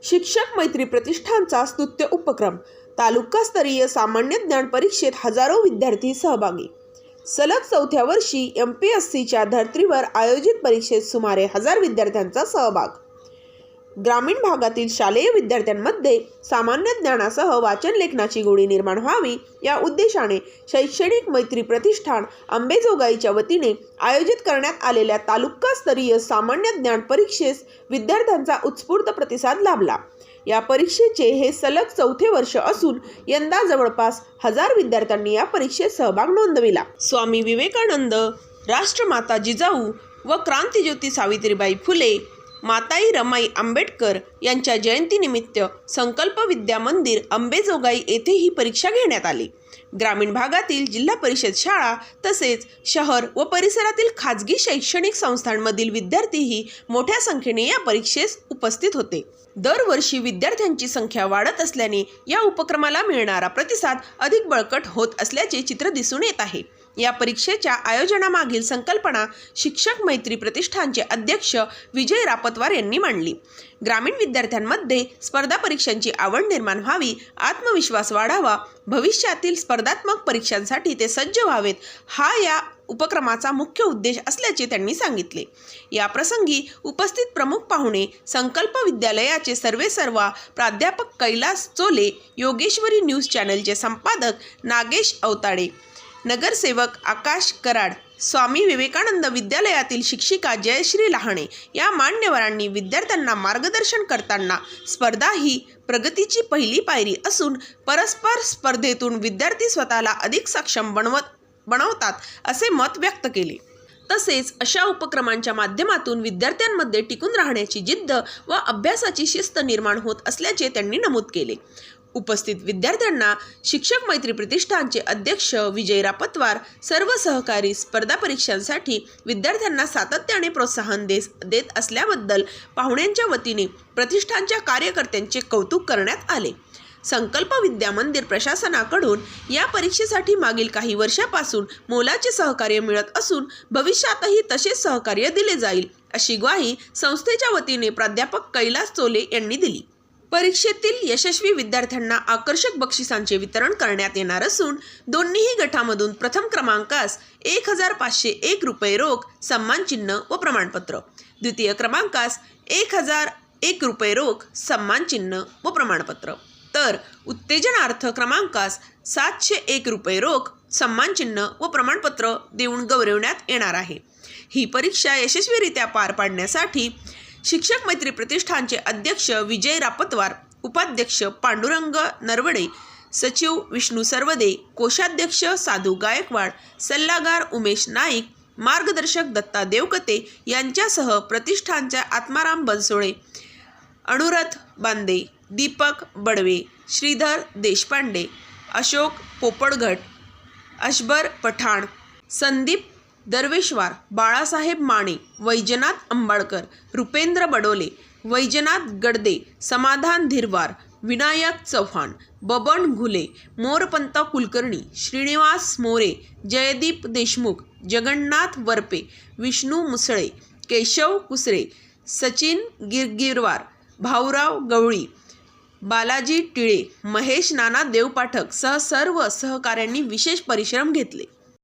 शिक्षक मैत्री प्रतिष्ठानचा स्तुत्य उपक्रम। तालुकास्तरीय सामान्य ज्ञान परीक्षेत हजारो विद्यार्थी सहभागी। सलग चौथ्या वर्षी MPSCच्या धर्तीवर आयोजित परीक्षेत सुमारे 1000 विद्यार्थ्यांचा सहभाग। ग्रामीण भागातील शालेय विद्यार्थ्यांमध्ये सामान्य ज्ञानासह वाचन लेखनाची गोडी निर्माण व्हावी या उद्देशाने शैक्षणिक मैत्री प्रतिष्ठान अंबेजोगाईच्या वतीने आयोजित करण्यात आलेल्या तालुकास्तरीय सामान्य ज्ञान परीक्षेस विद्यार्थ्यांचा उत्स्फूर्त प्रतिसाद लाभला। या परीक्षेचे हे सलग चौथे वर्ष असून यंदा जवळपास 1000 विद्यार्थ्यांनी या परीक्षेत सहभाग नोंदविला। स्वामी विवेकानंद, राष्ट्रमाता जिजाऊ व क्रांतिज्योती सावित्रीबाई फुले, माताई रमाई आंबेडकर यांच्या जयंतीनिमित्त संकल्प विद्या मंदिर अंबेजोगाई येथे ही परीक्षा घेण्यात आली। ग्रामीण भागातील जिल्हा परिषद शाळा तसेच शहर व परिसरातील खाजगी शैक्षणिक संस्थांमधील विद्यार्थीही मोठ्या संख्येने या परीक्षेस उपस्थित होते। दरवर्षी विद्यार्थ्यांची संख्या वाढत असल्याने या उपक्रमाला मिळणारा प्रतिसाद अधिक बळकट होत असल्याचे चित्र दिसून येत आहे। या परीक्षेच्या आयोजनामागील संकल्पना शिक्षक मैत्री प्रतिष्ठानचे अध्यक्ष विजय रापतवार यांनी मांडली। ग्रामीण विद्यार्थ्यांमध्ये स्पर्धा परीक्षांची आवड निर्माण व्हावी, आत्मविश्वास वाढावा, भविष्यातील स्पर्धात्मक परीक्षांसाठी ते सज्ज व्हावेत, हा या उपक्रमाचा मुख्य उद्देश असल्याचे त्यांनी सांगितले। या प्रसंगी उपस्थित प्रमुख पाहुणे संकल्प विद्यालयाचे सर्वेसर्वा प्राध्यापक कैलास चोले, योगेश्वरी न्यूज चॅनलचे संपादक नागेश अवताडे, नगरसेवक आकाश कराड, स्वामी विवेकानंद विद्यालयातील शिक्षिका जयश्री लहाणे या मान्यवरांनी विद्यार्थ्यांना मार्गदर्शन करताना स्पर्धा ही प्रगतीची पहिली पायरी असून परस्पर स्पर्धेतून विद्यार्थी स्वतःला अधिक सक्षम बनवतात असे मत व्यक्त केले। तसेच अशा उपक्रमांच्या माध्यमातून विद्यार्थ्यांमध्ये टिकून राहण्याची जिद्द व अभ्यासाची शिस्त निर्माण होत असल्याचे त्यांनी नमूद केले। उपस्थित विद्यार्थ्यांना शिक्षक मैत्री प्रतिष्ठानचे अध्यक्ष विजय रापतवार सर्व सहकारी स्पर्धा परीक्षांसाठी विद्यार्थ्यांना सातत्याने प्रोत्साहन देत असल्याबद्दल पाहुण्यांच्या वतीने प्रतिष्ठानच्या कार्यकर्त्यांचे कौतुक करण्यात आले। संकल्प विद्या मंदिर प्रशासनाकडून या परीक्षेसाठी मागील काही वर्षापासून मोलाचे सहकार्य मिळत असून भविष्यातही तसेच सहकार्य दिले जाईल अशी ग्वाही संस्थेच्या वतीने प्राध्यापक कैलास चोले यांनी दिली। परीक्षेतील यशस्वी विद्यार्थ्यांना आकर्षक बक्षिसांचे वितरण करण्यात येणार असून दोन्हीही गटामधून प्रथम क्रमांकास 1501 रुपये रोख, सन्मानचिन्ह व प्रमाणपत्र, द्वितीय क्रमांकास 1001 रुपये रोख, सन्मानचिन्ह व प्रमाणपत्र, तर उत्तेजनार्थ क्रमांकास 701 रुपये रोख, सन्मानचिन्ह व प्रमाणपत्र देऊन गौरविण्यात येणार आहे। ही परीक्षा यशस्वीरित्या पार पाडण्यासाठी शिक्षक मैत्री प्रतिष्ठानचे अध्यक्ष विजय रापतवार, उपाध्यक्ष पांडुरंग नरवडे, सचिव विष्णू सरवदे, कोषाध्यक्ष साधू गायकवाड, सल्लागार उमेश नाईक, मार्गदर्शक दत्ता देवकते यांच्यासह प्रतिष्ठानच्या आत्माराम बनसोडे, अनुरथ बांदे, दीपक बडवे, श्रीधर देशपांडे, अशोक पोपडघट, अशबर पठाण, संदीप दरवेशवार, बाळासाहेब माने, वैजनाथ अंबाळकर, रुपेंद्र बडोले, वैजनाथ गडदे, समाधान धिरवार, विनायक चव्हाण, बबन घुले, मोरपंत कुलकर्णी, श्रीनिवास मोरे, जयदीप देशमुख, जगन्नाथ वरपे, विष्णू मुसळे, केशव कुसरे, सचिन गिरगिरवार, भाऊराव गवळी, बालाजी टिळे, महेश नाना देवपाठक सह सर्व सहकाऱ्यांनी विशेष परिश्रम घेतले।